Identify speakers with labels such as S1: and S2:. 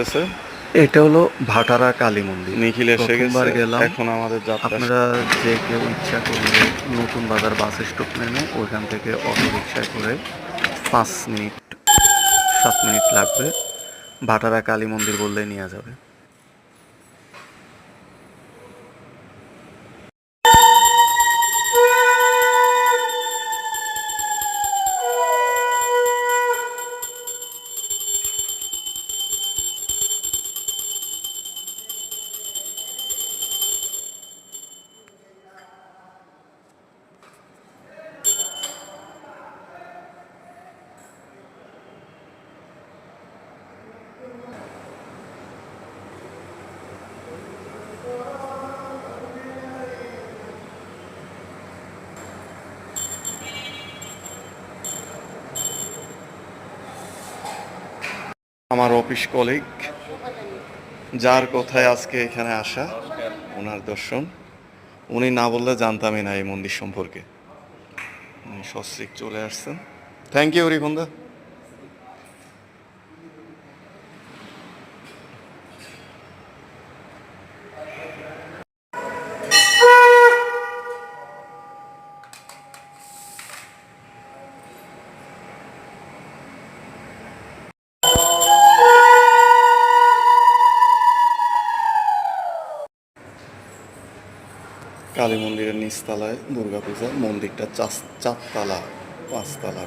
S1: আসতেছে।
S2: এটা হলো ভাটারা কালী মন্দির।
S1: নিখিল এসে
S2: প্রথমবার
S1: গেছে,
S2: গেলাম।
S1: এখন আমাদের যাত্রা।
S2: আপনারা যে কেউ ইচ্ছা করলে নতুন বাজার বাস স্টপ নেমে ওইখান থেকে অটো রিক্সায় করে 5 মিনিট 7 মিনিট লাগবে, ভাটারা কালী মন্দির বললেই নিয়ে যাবে।
S1: আমার অফিস কলিগ, যার কোথায় আজকে এখানে আসা, ওনার দর্শন। উনি না বললে জানতামই না এই মন্দির সম্পর্কে। উনি সস্ত্রীক চলে আসছেন। Thank you রিপন্দা। কালী মন্দিরের নিচতলায় দুর্গাপূজা, মন্দিরটা 4 তলা 5 তলা।